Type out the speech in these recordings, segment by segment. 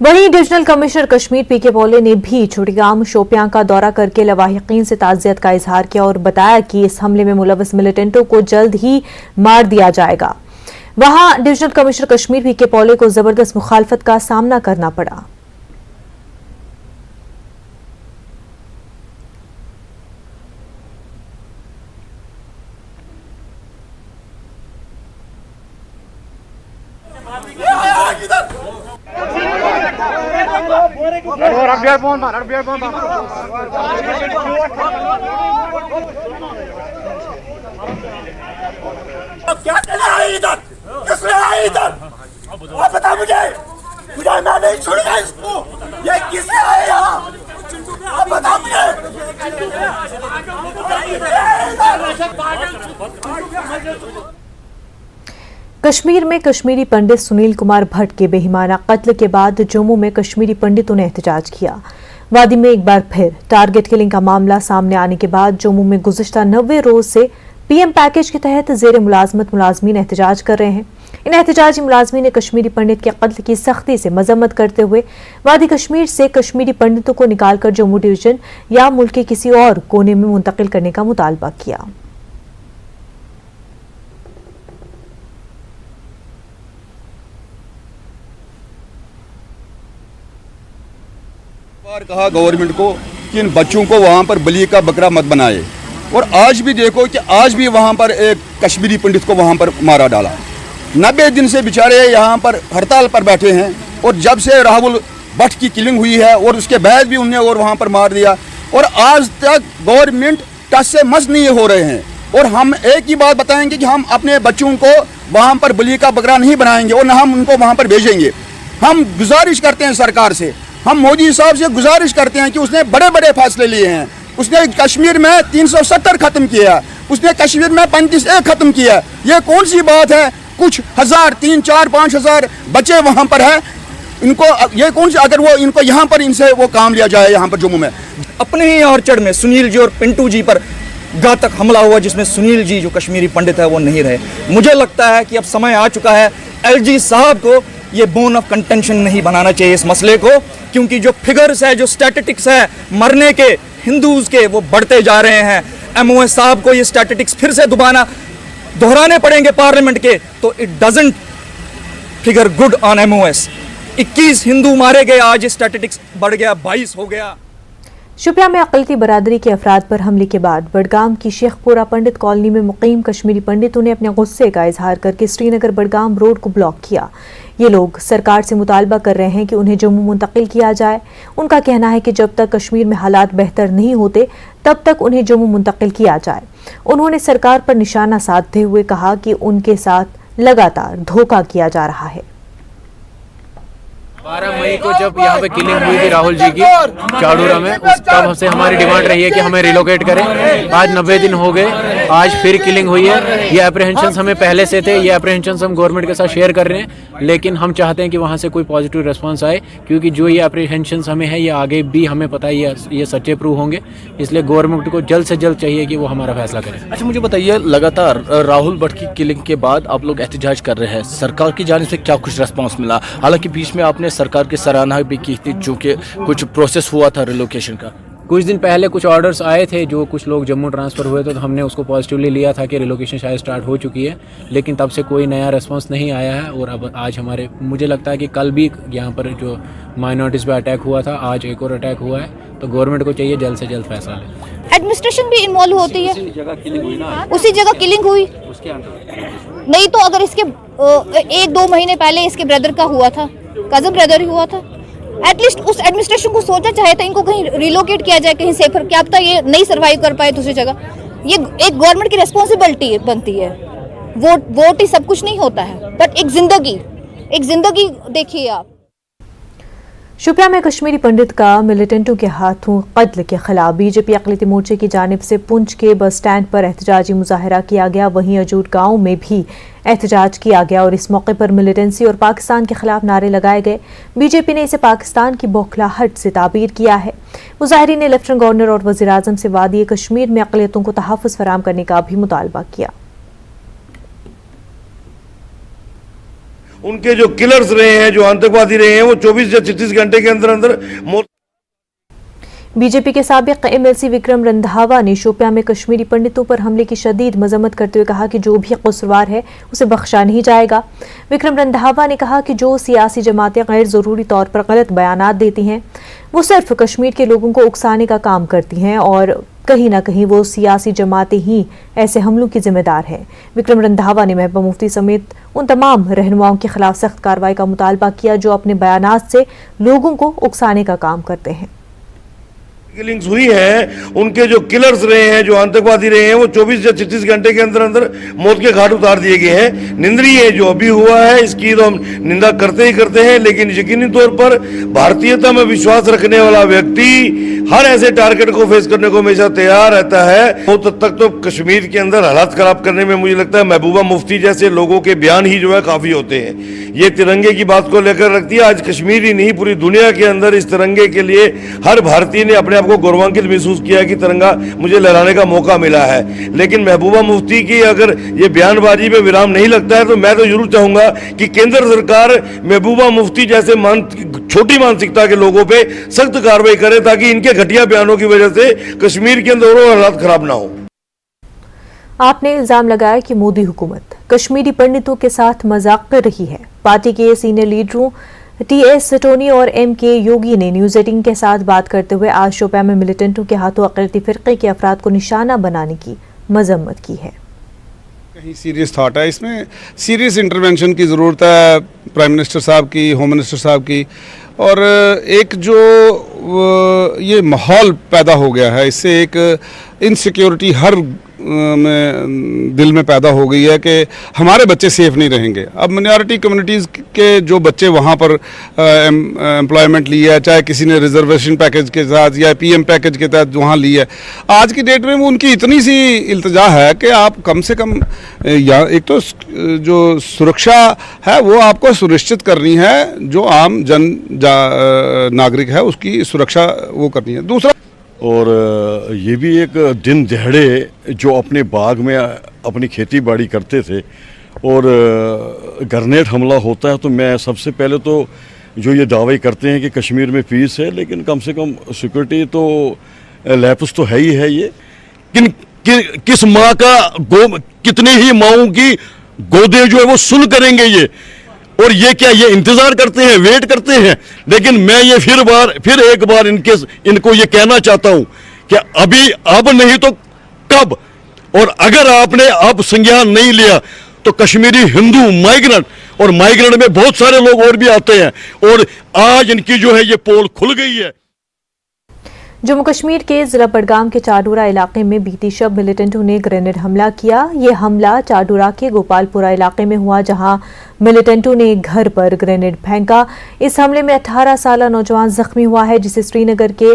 वहीं divisional commissioner Kashmir पीके पॉले ने भी छोटीगाम शोपियां का दौरा करके लवाहिकीन से ताज़ियत का इजहार किया और बताया कि इस हमले में मुलविस मिलिटेंटों को जल्द ही मार दिया जाएगा। वहां डिविजनल कमिश्नर कश्मीर पीके पॉले को जबरदस्त मुखालफत का सामना करना पड़ा। क्या चला है इधर? किसने आया इधर? आप बता मुझे मैं नहीं छोड़ूंगा इसको। ये किसने आया यहाँ? आप बता मुझे। कश्मीर में कश्मीरी पंडित सुनील कुमार भट्ट के बेईमाना कत्ल के बाद जम्मू में कश्मीरी पंडितों ने एहतजाज किया। वादी में एक बार फिर टारगेट किलिंग का मामला सामने आने के बाद जम्मू में गुज़िश्ता 90 रोज से पीएम पैकेज के तहत जेर मुलाजमत मुलाजमीन एहतजाज कर रहे हैं। इन एहतजाजी मुलाजमीन ने कश्मीरी पंडित के कत्ल की सख्ती से मजम्मत करते हुए वादी कश्मीर से कश्मीरी पंडितों को निकालकर जम्मू डिवीजन या मुल्क के किसी और कोने में मुंतकिल करने का मुतालबा किया। कहा गवर्नमेंट को कि इन बच्चों को वहाँ पर बलि का बकरा मत बनाए, और आज भी देखो कि आज भी वहाँ पर एक कश्मीरी पंडित को वहाँ पर मारा डाला। 90 दिन से बेचारे यहाँ पर हड़ताल पर बैठे हैं, और जब से राहुल भट्ट की किलिंग हुई है और उसके बाद भी उन्हें और वहाँ पर मार दिया, और आज तक गवर्नमेंट टस से मस नहीं हो रहे हैं। और हम एक ही बात बताएंगे कि हम अपने बच्चों को वहाँ पर बलि का बकरा नहीं बनाएंगे और न हम उनको वहाँ पर भेजेंगे। हम गुजारिश करते हैं सरकार से, हम मोदी साहब से गुजारिश करते हैं कि उसने बड़े बड़े फैसले लिए हैं। उसने कश्मीर में 370 खत्म किया, उसने कश्मीर में 35A खत्म किया। ये कौन सी बात है? कुछ हजार 3, 4, 5 हजार बच्चे वहाँ पर है, इनको ये कौन सी, अगर वो इनको यहाँ पर इनसे वो काम लिया जाए यहाँ पर जम्मू में। अपने ही ऑर्चर्ड में सुनील जी और पिंटू जी पर घातक हमला हुआ, जिसमें सुनील जी जो कश्मीरी पंडित है वो नहीं रहे। मुझे लगता है कि अब समय आ चुका है LG साहब को ये बोन ऑफ कंटेंशन नहीं बनाना चाहिए इस मसले को, क्योंकि जो फिगर्स है, जो स्टैटिस्टिक्स है मरने के हिंदूज के, वो बढ़ते जा रहे हैं। MOS साहब को ये स्टैटिस्टिक्स फिर से दोहराने पड़ेंगे पार्लियामेंट के, तो it doesn't figure good on MOS। 21 Hindu मारे गए, आज स्टैटिस्टिक्स बढ़ गया, 22 हो गया। शोपियां में अक़लियती बरादरी के अफराद पर हमले के बाद बडगाम की शेखपुरा पंडित कॉलोनी में मुकीम कश्मीरी पंडितों ने अपने गुस्से का इजहार करके श्रीनगर बडगाम रोड को ब्लॉक किया। ये लोग सरकार से मुतालबा कर रहे हैं कि उन्हें जम्मू मुंतकिल किया जाए। उनका कहना है कि जब तक कश्मीर में हालात बेहतर नहीं होते तब तक उन्हें जम्मू मुंतकिल किया जाए। उन्होंने सरकार पर निशाना साधते हुए कहा कि उनके साथ लगातार धोखा किया जा रहा है। 12 मई को जब यहाँ पे किलिंग हुई थी राहुल जी की चाड़ूरा में, तब से हमारी डिमांड रही है कि हमें रिलोकेट करें। आज 90 दिन हो गए, आज फिर किलिंग हुई है। ये अप्रीहेंशंस हमें पहले से थे, ये अप्रीहेंशंस हम गवर्नमेंट के साथ शेयर कर रहे हैं, लेकिन हम चाहते हैं कि वहाँ से कोई पॉजिटिव रिस्पांस आए, क्योंकि जो ये अप्रीहेंशंस हमें है ये आगे भी हमें पता है ये सच्चे प्रूव होंगे। इसलिए गवर्नमेंट को जल्द से जल्द चाहिए कि वो हमारा फैसला करें। अच्छा, मुझे बताइए, लगातार राहुल भट्ट की किलिंग के बाद आप लोग एहतजाज कर रहे हैं, सरकार की जानिब से क्या कुछ रिस्पांस मिला? हालांकि बीच में आपने सरकार की सराहना भी की थी, चूँकि कुछ प्रोसेस हुआ था रिलोकेशन का। कुछ दिन पहले कुछ ऑर्डर्स आए थे, जो कुछ लोग जम्मू ट्रांसफ़र हुए थे, तो हमने उसको पॉजिटिवली लिया था कि रिलोकेशन शायद स्टार्ट हो चुकी है, लेकिन तब से कोई नया रिस्पांस नहीं आया है। और अब आज मुझे लगता है कि कल भी यहाँ पर जो माइनॉरिटीज़ पे अटैक हुआ था, आज एक और अटैक हुआ है, तो गवर्नमेंट को चाहिए जल्द से जल्द फैसला लें। एडमिनिस्ट्रेशन भी इन्वॉल्व होती है, उसी जगह किलिंग हुई नहीं तो अगर इसके 1-2 महीने पहले इसके ब्रदर का हुआ था, कजन ब्रदर ही हुआ था, एटलीस्ट उस एडमिनिस्ट्रेशन को सोचना चाहिए था इनको कहीं रिलोकेट किया जाए, कहीं सेफर। क्या पता ये नहीं सर्वाइव कर पाए दूसरी जगह। ये एक गवर्नमेंट की रिस्पॉन्सिबिलिटी बनती है। वोट ही सब कुछ नहीं होता है, बट एक जिंदगी देखिए आप। शोपियां में कश्मीरी पंडित का मिलिटेंटों के हाथों कत्ल के खिलाफ बीजेपी अक़लियती मोर्चे की जानिब से पुंछ के बस स्टैंड पर एहतजाजी मुजाहरा किया गया। वहीं अजूट गांव में भी एहतजाज किया गया और इस मौके पर मिलिटेंसी और पाकिस्तान के खिलाफ नारे लगाए गए। बीजेपी ने इसे पाकिस्तान की बौखलाहट से ताबीर किया है। मुजाहिरीन ने लेफ्टिनेंट गवर्नर और वज़ीर आज़म से वादी कश्मीर में अक़लियतों को तहफ़्फ़ुज़ फराहम करने का भी मुतालबा किया। उनके जो किलर्स रहे हैं, जो आतंकवादी रहे हैं, वो 24 या 36 घंटे के अंदर अंदर मौत। बीजेपी के साबिक एमएलसी विक्रम रंधावा ने शोपियां में कश्मीरी पंडितों पर हमले की शदीद मजम्मत करते हुए कहा कि जो भी कसूरवार है उसे बख्शा नहीं जाएगा। विक्रम रंधावा ने कहा कि जो सियासी जमातें गैर जरूरी तौर पर गलत बयानात देती हैं वो सिर्फ कश्मीर के लोगों को उकसाने का काम करती हैं और कहीं ना कहीं वो सियासी जमातें ही ऐसे हमलों की जिम्मेदार हैं। विक्रम रंधावा ने महबूबा मुफ्ती समेत उन तमाम रहनुमाओं के खिलाफ सख्त कार्रवाई का मुतालबा किया जो अपने बयानात से लोगों को उकसाने का काम करते हैं। किलिंग्स हुई हैं, उनके जो किलर्स रहे हैं, जो आतंकवादी रहे हैं, वो 24 या 36 घंटे के अंदर अंदर मौत के घाट उतार दिए गए हैं। निंदनीय है जो अभी हुआ है, इसकी तो हम निंदा करते ही करते हैं, लेकिन यकीनी तौर पर भारतीयता में विश्वास रखने वाला व्यक्ति हर ऐसे टारगेट को फेस करने को हमेशा तैयार रहता है। बहुत हद तक तो कश्मीर के अंदर हालात खराब करने में मुझे लगता है महबूबा मुफ्ती जैसे लोगों के बयान ही जो है काफी होते हैं। ये तिरंगे की बात को लेकर रखती है। आज कश्मीर ही नहीं, पूरी दुनिया के अंदर इस तिरंगे के लिए हर भारतीय ने अपने को गौरवान्वित महसूस किया कि तिरंगा मुझे लहराने का मौका मिला है। लेकिन महबूबा मुफ्ती की अगर ये बयानबाजी पे विराम नहीं लगता है तो मैं तो जरूर चाहूंगा कि केंद्र सरकार महबूबा मुफ्ती जैसे छोटी मानसिकता के लोगों पे सख्त कार्रवाई करे ताकि इनके घटिया बयानों की वजह से कश्मीर के अंदर और हालात खराब ना हो। आपने इल्जाम लगाया कि मोदी हुकूमत कश्मीरी पंडितों के साथ मजाक कर रही है। पार्टी के सीनियर लीडरों टीएस टोनी और एमके योगी ने न्यूज 18 के साथ बात करते हुए आज शोपियां में मिलिटेंटों के हाथों अक़लियती फ़िरक़े के अफराद को निशाना बनाने की मजम्मत की है। कहीं सीरियस थॉट है, इसमें सीरियस इंटरवेंशन की ज़रूरत है प्राइम मिनिस्टर साहब की, होम मिनिस्टर साहब की। और एक जो ये माहौल पैदा हो गया है, इससे एक इनसिक्योरिटी हर में दिल में पैदा हो गई है कि हमारे बच्चे सेफ नहीं रहेंगे। अब मिनॉरिटी कम्युनिटीज़ के जो बच्चे वहाँ पर एम्प्लॉयमेंट लिया है, चाहे किसी ने रिजर्वेशन पैकेज के साथ या पीएम पैकेज के तहत वहाँ लिया है, आज की डेट में वो उनकी इतनी सी इल्तिजा है कि आप कम से कम या एक तो जो सुरक्षा है वो आपको सुनिश्चित करनी है, जो आम नागरिक है उसकी सुरक्षा वो करनी है। दूसरा और ये भी एक दिन दहाड़े जो अपने बाग में अपनी खेती बाड़ी करते थे और ग्रेनेड हमला होता है, तो मैं सबसे पहले तो जो ये दावे करते हैं कि कश्मीर में पीस है, लेकिन कम से कम सिक्योरिटी तो लैप्स तो है ही है। ये किस माँ का कितने ही माओं की गोदे जो है वो सुन करेंगे ये, और ये क्या ये इंतजार करते हैं, वेट करते हैं। लेकिन मैं ये फिर एक बार इनको ये कहना चाहता हूं कि अभी अब नहीं तो कब, और अगर आपने अब संज्ञान नहीं लिया तो कश्मीरी हिंदू माइग्रेंट, और माइग्रेंट में बहुत सारे लोग और भी आते हैं, और आज इनकी जो है ये पोल खुल गई है। जम्मू कश्मीर के जिला बडगाम के चाडूरा इलाके में बीती शब मिलिटेंटों ने ग्रेनेड हमला किया। ये हमला चाडूरा के गोपालपुरा इलाके में हुआ, जहां मिलिटेंटों ने एक घर पर ग्रेनेड फेंका। इस हमले में 18 साल नौजवान जख्मी हुआ है, जिसे श्रीनगर के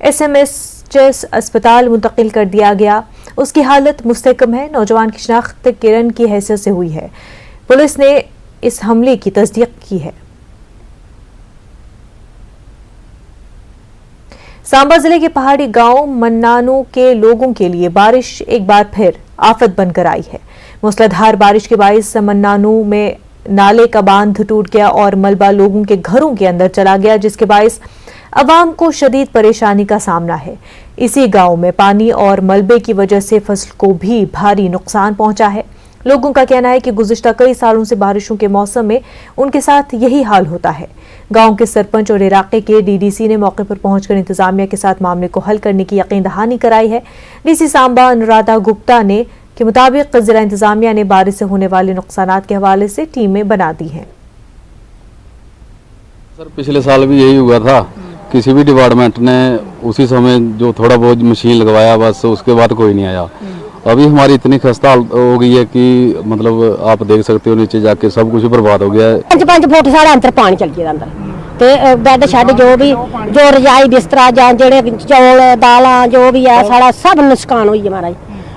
एसएमएस अस्पताल मुंतकिल कर दिया गया। उसकी हालत मुस्तहकम है। नौजवान की शनाख्त किरण की हैसियत से हुई है। पुलिस ने इस हमले की तस्दीक की है। सांबा जिले के पहाड़ी गांव मन्नानू के लोगों के लिए बारिश एक बार फिर आफत बनकर आई है। मूसलाधार बारिश के बाइस मन्नानू में नाले का बांध टूट गया और मलबा लोगों के घरों के अंदर चला गया, जिसके बाइस अवाम को शदीद परेशानी का सामना है। इसी गांव में पानी और मलबे की वजह से फसल को भी भारी नुकसान पहुंचा है। लोगों का कहना है कि गुज़िश्ता कई सालों से बारिशों के मौसम में उनके साथ यही हाल होता है। गांव के सरपंच और इलाके के डीडीसी ने मौके पर पहुंचकर इंतजामिया के साथ मामले को हल करने की यकीन दहानी कराई है। डीसी सांबा अनुराधा गुप्ता ने के मुताबिक जिला इंतजामिया ने बारिश से होने वाले नुकसानात के हवाले से टीमें बना दी हैं। सर पिछले साल भी यही हुआ था, किसी भी डिपार्टमेंट ने उसी समय जो थोड़ा बहुत मशीन लगवाया, बस उसके बाद कोई नहीं आया। अभी हमारी इतनी खस्ता हो गई है कि मतलब आप देख सकते हो नीचे जाके सब कुछ बर्बाद हो गया है। 5 फुट साढ़े अंदर पानी चल गया अंदर, ते बैड शैड जो भी जो रजाई बिस्तरा जां जेड़े चौल दालां जो भी है सारा सब नुकसान होई है महाराज।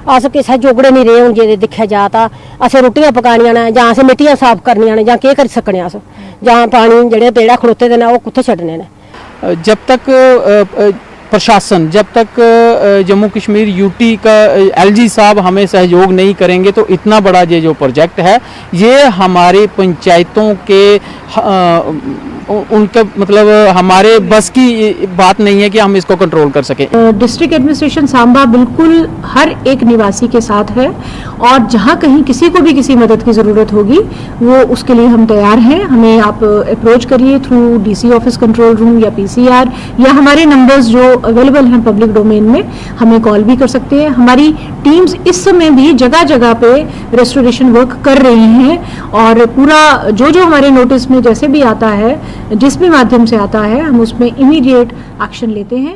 अस किसे जोगड़े नहीं रहे, हुण जे दिक्खेआ जा तां असें रुट्टियां पकानियां ने जां असें मिट्टियां साफ करनियां ने जां केह् करी सकने अस, जां पानी जेड़े पेड़ा खड़ोते दे ने ओह् कुत्थे छड्डने ने। जब तक प्रशासन जब तक जम्मू कश्मीर यूटी का एलजी साहब हमें सहयोग नहीं करेंगे तो इतना बड़ा ये जो प्रोजेक्ट है ये हमारी पंचायतों के उनका मतलब हमारे बस की बात नहीं है कि हम इसको कंट्रोल कर सकें। डिस्ट्रिक्ट एडमिनिस्ट्रेशन सांबा बिल्कुल हर एक निवासी के साथ है और जहां कहीं किसी को भी किसी मदद की ज़रूरत होगी वो उसके लिए हम तैयार हैं। हमें आप अप्रोच करिए through DC office control room या पीसीआर या हमारे नंबर्स जो अवेलेबल हैं पब्लिक डोमेन में, हमें कॉल भी कर सकते हैं। हमारी टीम्स इस समय भी जगह जगह पे रेस्टोरेशन वर्क कर रही हैं और पूरा जो हमारे नोटिस में जैसे भी आता है, जिस भी माध्यम से आता है, हम उसमें इमीडिएट एक्शन लेते हैं।